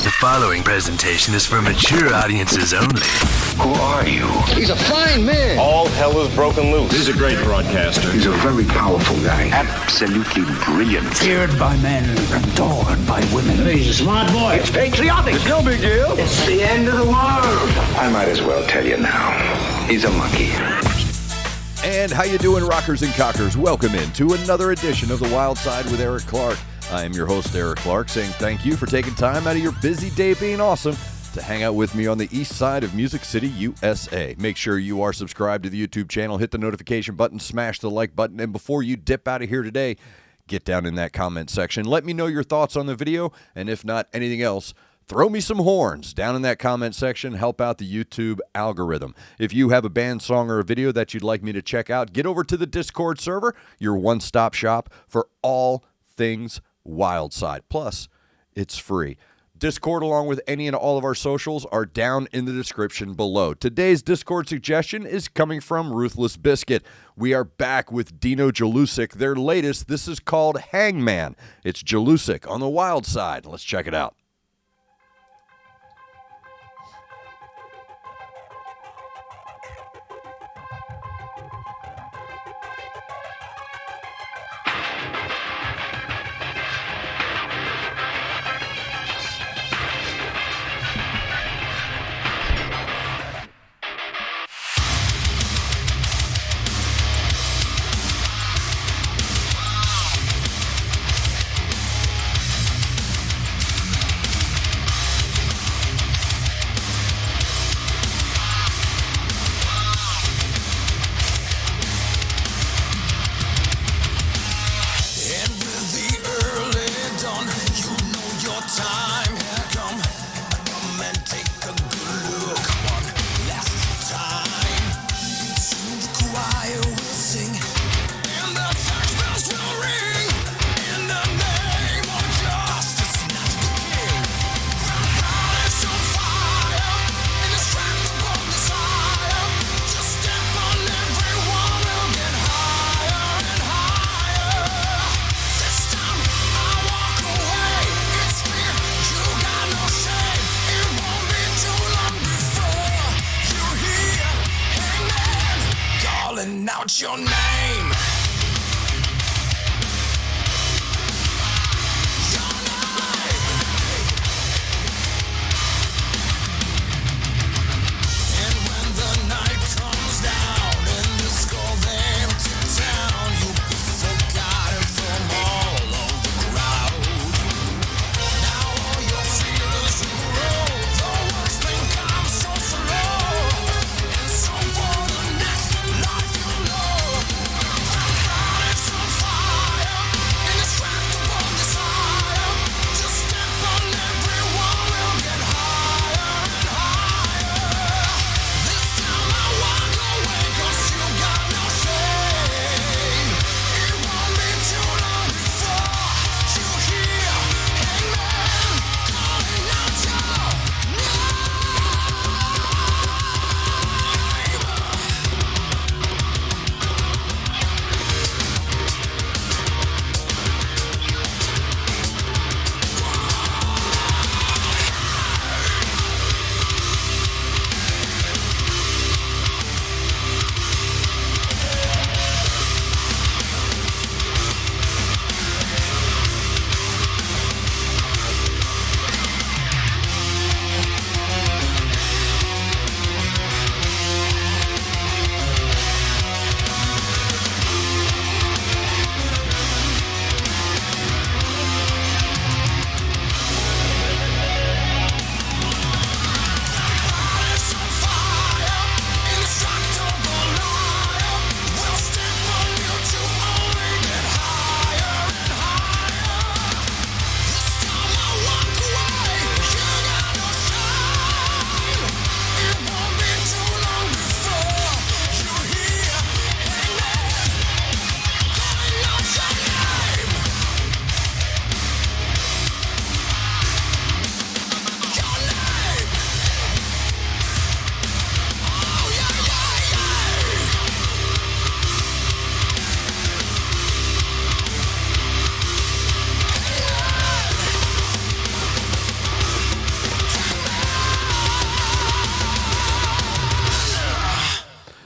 The following presentation is for mature audiences only. Who are you? He's a fine man. All hell is broken loose. He's a great broadcaster. He's a very powerful guy. Absolutely brilliant. Feared by men, adored by women. He's a smart boy. It's patriotic. It's no big deal. It's the end of the world. I might as well tell you now. He's a monkey. And how you doing, rockers and cockers? Welcome in to another edition of The Wild Side with Eric Clark. I am your host, Eric Clark, saying thank you for taking time out of your busy day being awesome to hang out with me on the east side of Music City, USA. Make sure you are subscribed to the YouTube channel, hit the notification button, smash the like button, and before you dip out of here today, get down in that comment section. Let me know your thoughts on the video, and if not anything else, throw me some horns down in that comment section. Help out the YouTube algorithm. If you have a band, song, or a video that you'd like me to check out, get over to the Discord server, your one-stop shop for all things Wyldeside. Plus, it's free. Discord, along with any and all of our socials, are down in the description below. Today's Discord suggestion is coming from Ruthless Biscuit. We are back with Dino JELUSICK, their latest. This is called Hangman. It's JELUSICK on the Wyldeside. Let's check it out. Out your name.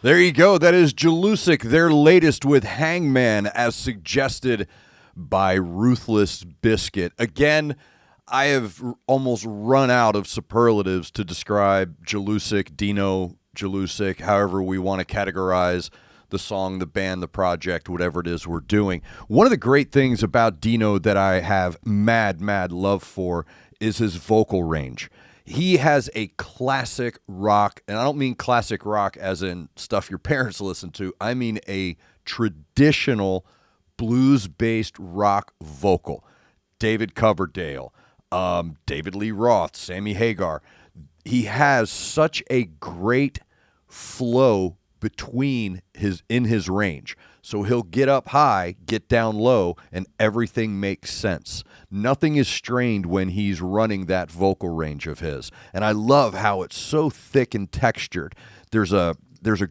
There you go. That is JELUSICK, their latest with Hangman, as suggested by Ruthless Biscuit. Again, I have almost run out of superlatives to describe JELUSICK, Dino, JELUSICK, however we want to categorize the song, the band, the project, whatever it is we're doing. One of the great things about Dino that I have mad love for is his vocal range. He has a classic rock, and I don't mean classic rock as in stuff your parents listen to. I mean a traditional blues-based rock vocal. David Coverdale, David Lee Roth, Sammy Hagar. He has such a great flow in his range. So he'll get up high, get down low, and everything makes sense. Nothing is strained when he's running that vocal range of his. And I love how it's so thick and textured. There's a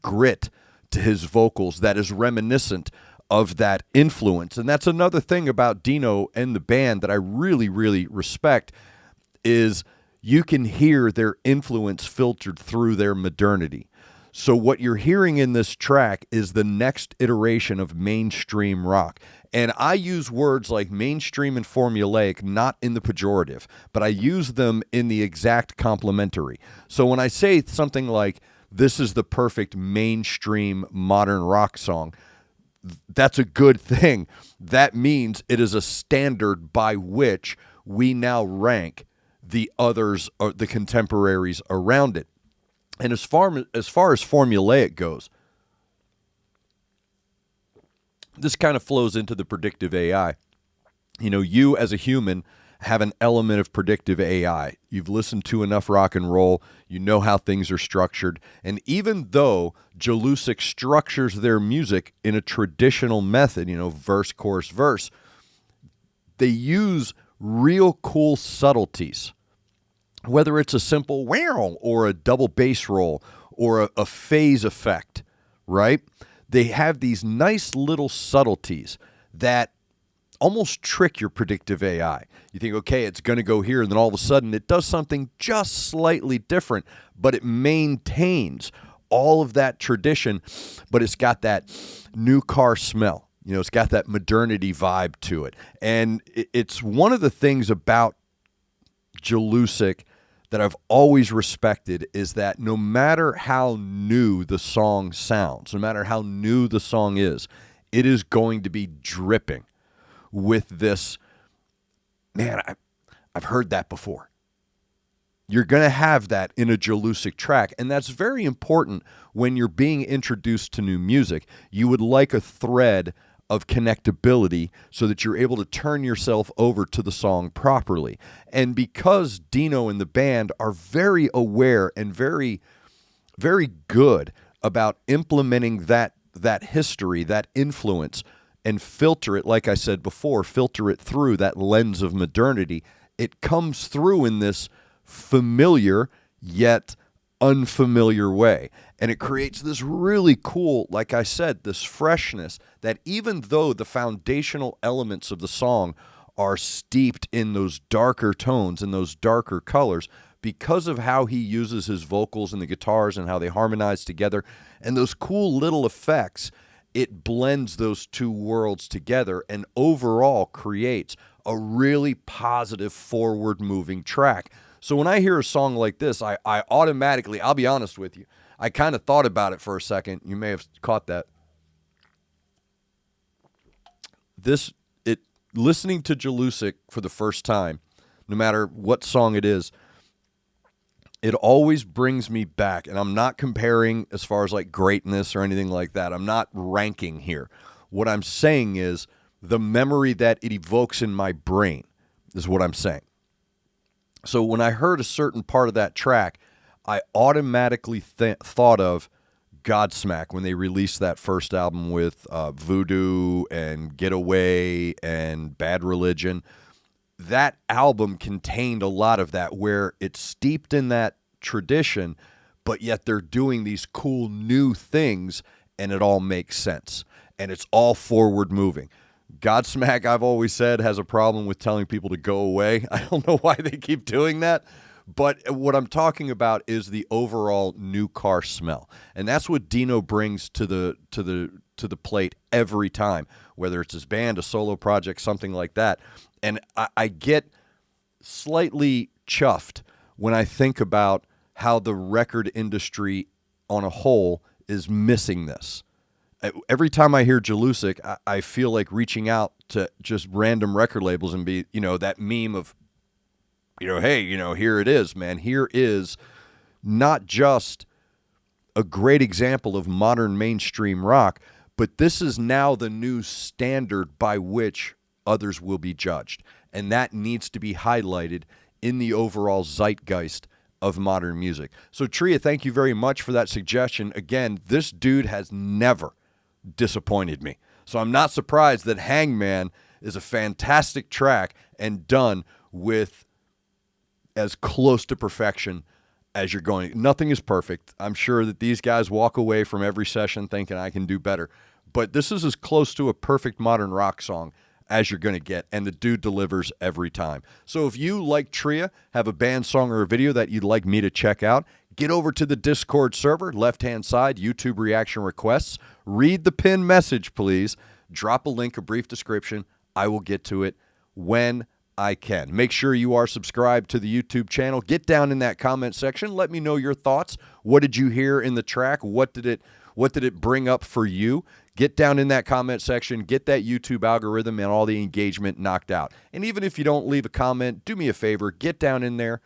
grit to his vocals that is reminiscent of that influence. And that's another thing about Dino and the band that I really respect, is you can hear their influence filtered through their modernity. So what you're hearing in this track is the next iteration of mainstream rock. And I use words like mainstream and formulaic not in the pejorative, but I use them in the exact complementary. So when I say something like, this is the perfect mainstream modern rock song, that's a good thing. That means it is a standard by which we now rank the others, or the contemporaries around it. And as far as formulaic goes, this kind of flows into the predictive AI. You know, you as a human have an element of predictive AI. You've listened to enough rock and roll. You know how things are structured. And even though JELUSICK structures their music in a traditional method, you know, verse, chorus, verse, they use real cool subtleties. Whether it's a simple wow or a double bass roll or a phase effect, right? They have these nice little subtleties that almost trick your predictive AI. You think, okay, it's going to go here, and then all of a sudden it does something just slightly different, but it maintains all of that tradition, but it's got that new car smell. You know, it's got that modernity vibe to it. And it's one of the things about JELUSICK that I've always respected, is that no matter how new the song sounds, no matter how new the song is, it is going to be dripping with this, man, I've heard that before. You're going to have that in a JELUSICK track, and that's very important when you're being introduced to new music. You would like a thread of connectability so that you're able to turn yourself over to the song properly. And because Dino and the band are very aware and very good about implementing that history, that influence, and filter it, like I said before, filter it through that lens of modernity, it comes through in this familiar yet unfamiliar way. And it creates this really cool, like I said, this freshness that even though the foundational elements of the song are steeped in those darker tones and those darker colors, because of how he uses his vocals and the guitars and how they harmonize together and those cool little effects, it blends those two worlds together and overall creates a really positive, forward-moving track. So when I hear a song like this, I automatically, I'll be honest with you, I kind of thought about it for a second. You may have caught that. Listening to JELUSICK for the first time, no matter what song it is, it always brings me back. And I'm not comparing as far as like greatness or anything like that. I'm not ranking here. What I'm saying is the memory that it evokes in my brain is what I'm saying. So when I heard a certain part of that track, I automatically thought of Godsmack when they released that first album with Voodoo and Getaway and Bad Religion. That album contained a lot of that, where it's steeped in that tradition, but yet they're doing these cool new things, and it all makes sense. And it's all forward moving. Godsmack, I've always said, has a problem with telling people to go away. I don't know why they keep doing that, But what I'm talking about is the overall new car smell. And that's what Dino brings to the plate every time, whether it's his band, a solo project, something like that. And I get slightly chuffed when I think about how the record industry on a whole is missing this. Every time I hear JELUSICK, I feel like reaching out to just random record labels and be, that meme of, hey, here it is, man. Here is not just a great example of modern mainstream rock, but this is now the new standard by which others will be judged. And that needs to be highlighted in the overall zeitgeist of modern music. So, Tria, thank you very much for that suggestion. Again, this dude has never disappointed me. So I'm not surprised that Hangman is a fantastic track and done with as close to perfection as you're going. Nothing is perfect. I'm sure that these guys walk away from every session thinking I can do better. But this is as close to a perfect modern rock song as you're going to get, and the dude delivers every time. So if you, like Tria, have a band song or a video that you'd like me to check out, get over to the Discord server, left-hand side, YouTube reaction requests. Read the pinned message, please. Drop a link, a brief description. I will get to it when I can. Make sure you are subscribed to the YouTube channel. Get down in that comment section. Let me know your thoughts. What did you hear in the track? What did it bring up for you? Get down in that comment section. Get that YouTube algorithm and all the engagement knocked out. And even if you don't leave a comment, do me a favor. Get down in there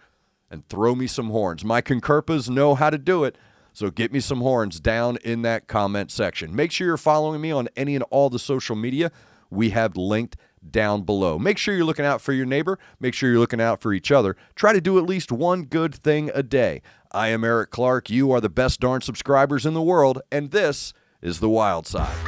and throw me some horns. My concurpas know how to do it, so get me some horns down in that comment section. Make sure you're following me on any and all the social media we have linked down below. Make sure you're looking out for your neighbor. Make sure you're looking out for each other. Try to do at least one good thing a day. I am Eric Clark. You are the best darn subscribers in the world, and this is The Wild Side.